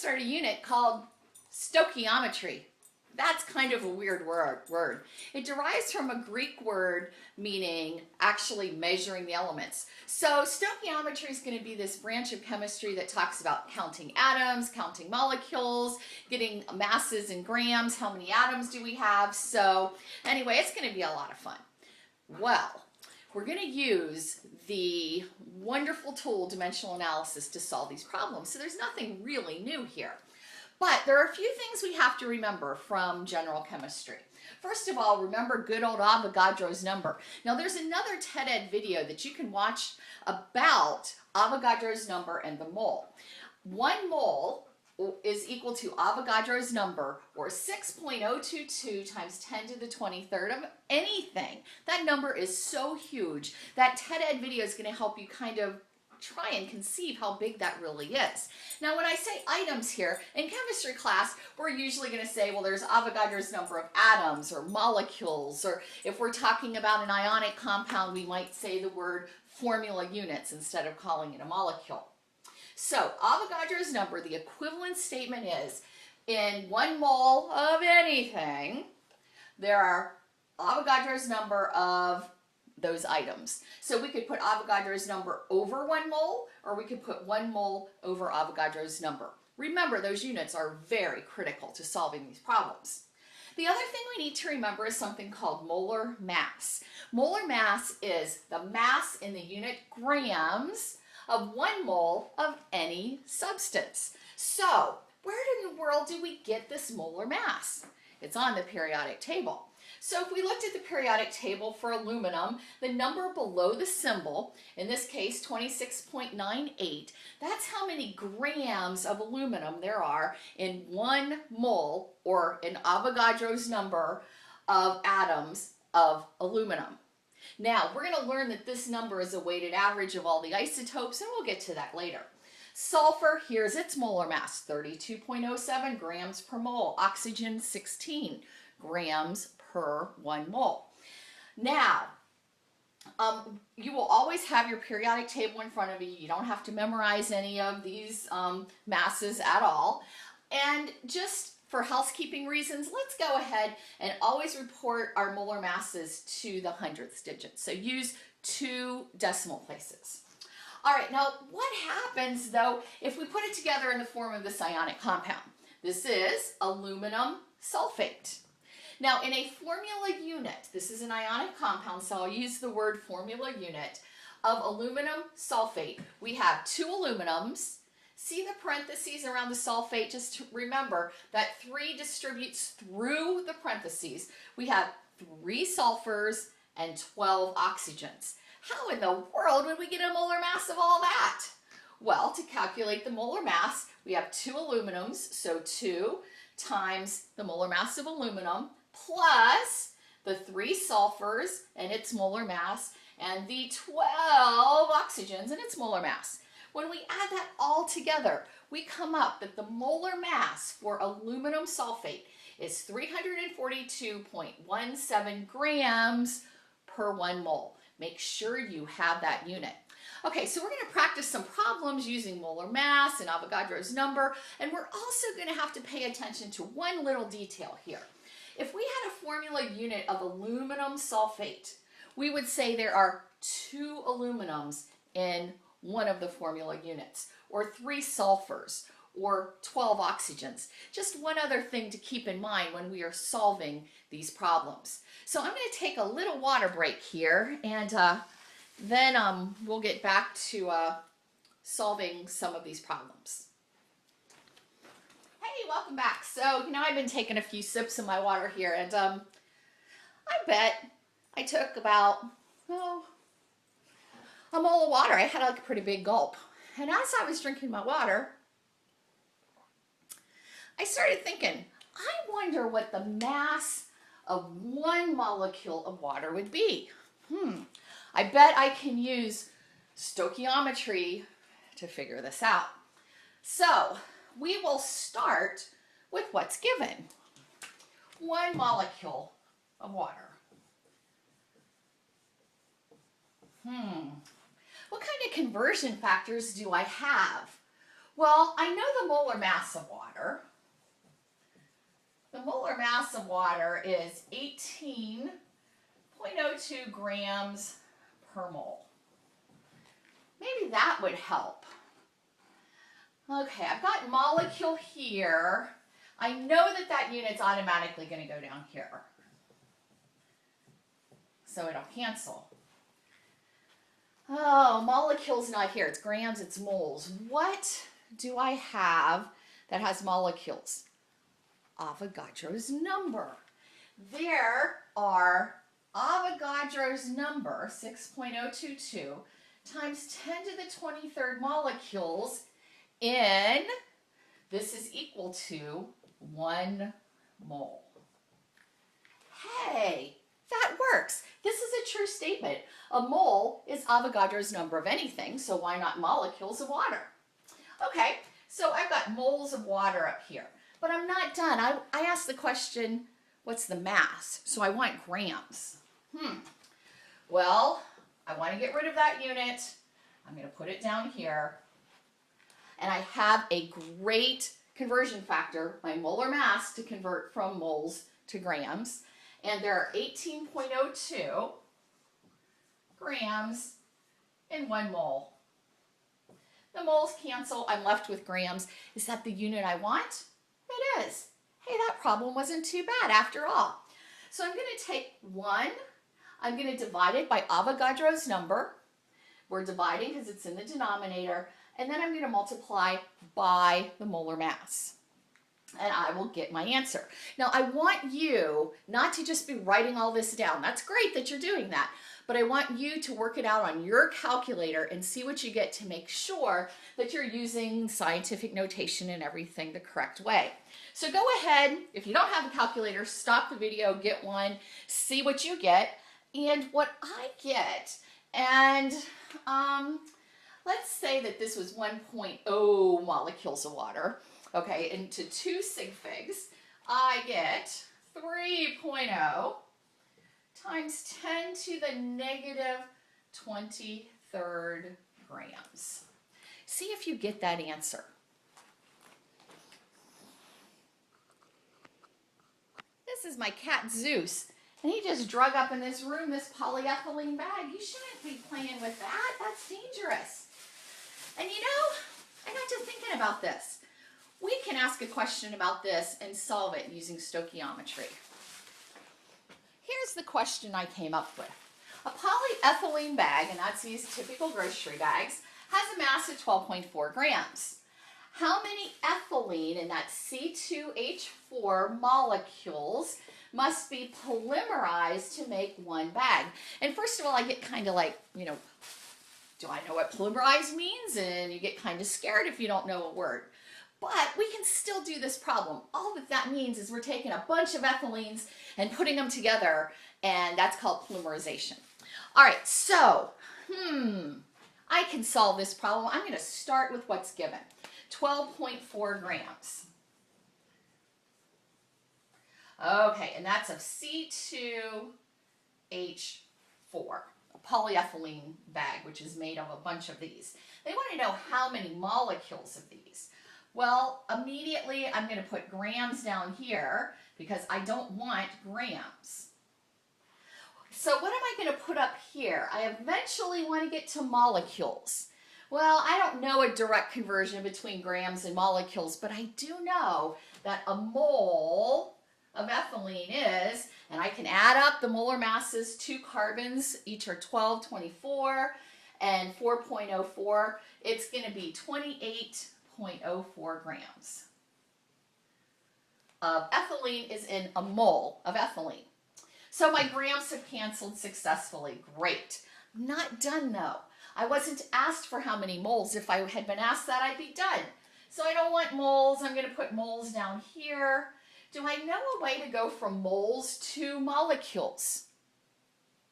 start a unit called stoichiometry. That's kind of a weird word. It derives from a Greek word meaning actually measuring the elements. So stoichiometry is going to be this branch of chemistry that talks about counting atoms, counting molecules, getting masses in grams, how many atoms do we have. So anyway, it's going to be a lot of fun. Well, we're going to use the wonderful tool dimensional analysis to solve these problems. So there's nothing really new here. But there are a few things we have to remember from general chemistry. First of all, remember good old Avogadro's number. Now there's another TED Ed video that you can watch about Avogadro's number and the mole. 1 mole is equal to Avogadro's number, or 6.022 times 10 to the 23rd of anything. That number is so huge. That TED Ed video is going to help you kind of try and conceive how big that really is. Now when I say items here, in chemistry class, we're usually going to say, well, there's Avogadro's number of atoms or molecules, or if we're talking about an ionic compound, we might say the word formula units instead of calling it a molecule. So Avogadro's number, the equivalent statement is, in 1 mole of anything, there are Avogadro's number of those items. So we could put Avogadro's number over 1 mole, or we could put 1 mole over Avogadro's number. Remember, those units are very critical to solving these problems. The other thing we need to remember is something called molar mass. Molar mass is the mass in the unit grams of 1 mole of any substance. So where in the world do we get this molar mass? It's on the periodic table. So if we looked at the periodic table for aluminum, the number below the symbol, in this case 26.98, that's how many grams of aluminum there are in 1 mole, or in Avogadro's number of atoms of aluminum. Now, we're going to learn that this number is a weighted average of all the isotopes, and we'll get to that later. Sulfur, here's its molar mass, 32.07 grams per mole. Oxygen, 16 grams per 1 mole. Now, you will always have your periodic table in front of you. You don't have to memorize any of these masses at all. And just for housekeeping reasons, let's go ahead and always report our molar masses to the hundredths digit. So use 2 decimal places. All right, now what happens though if we put it together in the form of this ionic compound? This is aluminum sulfate. Now in a formula unit, this is an ionic compound, so I'll use the word formula unit, of aluminum sulfate. We have 2 aluminums. See the parentheses around the sulfate? Just remember that 3 distributes through the parentheses. We have 3 sulfurs and 12 oxygens. How in the world would we get a molar mass of all that? Well, to calculate the molar mass, we have 2 aluminums, so 2 times the molar mass of aluminum plus the 3 sulfurs and its molar mass and the 12 oxygens and its molar mass. When we add that all together, we come up that the molar mass for aluminum sulfate is 342.17 grams per 1 mole. Make sure you have that unit. Okay, so we're going to practice some problems using molar mass and Avogadro's number, and we're also going to have to pay attention to one little detail here. If we had a formula unit of aluminum sulfate, we would say there are 2 aluminums in one of the formula units, or 3 sulfurs, or 12 oxygens. Just one other thing to keep in mind when we are solving these problems. So I'm going to take a little water break here, and then we'll get back to solving some of these problems. Hey, welcome back. So, I've been taking a few sips of my water here, and I bet I took about, a mole of water. I had like a pretty big gulp. And as I was drinking my water, I started thinking, I wonder what the mass of 1 molecule of water would be. I bet I can use stoichiometry to figure this out. So we will start with what's given. 1 molecule of water. What kind of conversion factors do I have? Well, I know the molar mass of water. The molar mass of water is 18.02 grams per mole. Maybe that would help. Okay, I've got molecule here. I know that that unit's automatically going to go down here. So it'll cancel. Oh, molecule's not here. It's grams, it's moles. What do I have that has molecules? Avogadro's number. There are Avogadro's number, 6.022, times 10 to the 23rd molecules in, this is equal to 1 mole. Hey, that works. This is a true statement. A mole is Avogadro's number of anything, so why not molecules of water? Okay, so I've got moles of water up here, but I'm not done. I asked the question, what's the mass? So I want grams. Well, I want to get rid of that unit. I'm going to put it down here. And I have a great conversion factor, my molar mass, to convert from moles to grams. And there are 18.02 grams in 1 mole. The moles cancel. I'm left with grams. Is that the unit I want? It is. Hey, that problem wasn't too bad after all. So I'm going to take 1. I'm going to divide it by Avogadro's number. We're dividing because it's in the denominator. And then I'm going to multiply by the molar mass. And I will get my answer. Now, I want you not to just be writing all this down. That's great that you're doing that. But I want you to work it out on your calculator and see what you get to make sure that you're using scientific notation and everything the correct way. So go ahead, if you don't have a calculator, stop the video, get one, see what you get and what I get. And let's say that this was 1.0 molecules of water. Okay, into 2 sig figs, I get 3.0 times 10 to the negative 23rd grams. See if you get that answer. This is my cat Zeus, and he just drug up in this room this polyethylene bag. You shouldn't be playing with that. That's dangerous. And you know, I got to thinking about this. We can ask a question about this and solve it using stoichiometry. Here's the question I came up with. A polyethylene bag, and that's these typical grocery bags, has a mass of 12.4 grams. How many ethylene in that C2H4 molecules must be polymerized to make 1 bag? And first of all, I get kind of like, you know, do I know what polymerize means? And you get kind of scared if you don't know a word. But we can still do this problem. All that means is we're taking a bunch of ethylenes and putting them together, and that's called polymerization. All right, so, I can solve this problem. I'm going to start with what's given, 12.4 grams. Okay, and that's of C2H4, a polyethylene bag, which is made of a bunch of these. They want to know how many molecules of these. Well, immediately I'm going to put grams down here because I don't want grams. So what am I going to put up here? I eventually want to get to molecules. Well, I don't know a direct conversion between grams and molecules, but I do know that a mole of ethylene is, and I can add up the molar masses, 2 carbons, each are 12, 24, and 4.04. It's going to be 28.04 grams of ethylene is in a mole of ethylene. So my grams have canceled successfully. Great. I'm not done though. I wasn't asked for how many moles. If I had been asked that, I'd be done. So I don't want moles. I'm going to put moles down here. Do I know a way to go from moles to molecules?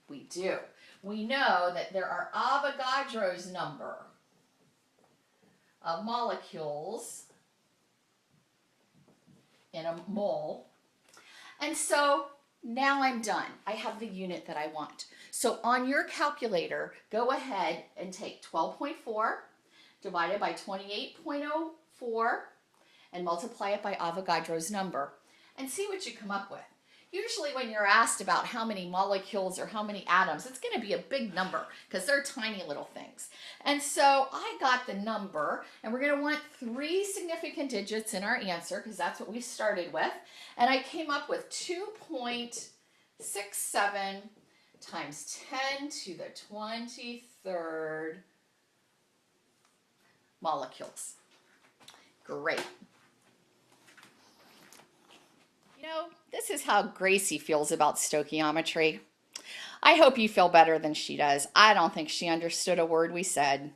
We do. We know that there are Avogadro's number of molecules in a mole. And so now I'm done. I have the unit that I want. So on your calculator, go ahead and take 12.4 divided by 28.04 and multiply it by Avogadro's number and see what you come up with. Usually when you're asked about how many molecules or how many atoms, it's going to be a big number because they're tiny little things. And so I got the number, and we're going to want 3 significant digits in our answer because that's what we started with. And I came up with 2.67 times 10 to the 23rd molecules. Great. You know, this is how Gracie feels about stoichiometry. I hope you feel better than she does. I don't think she understood a word we said.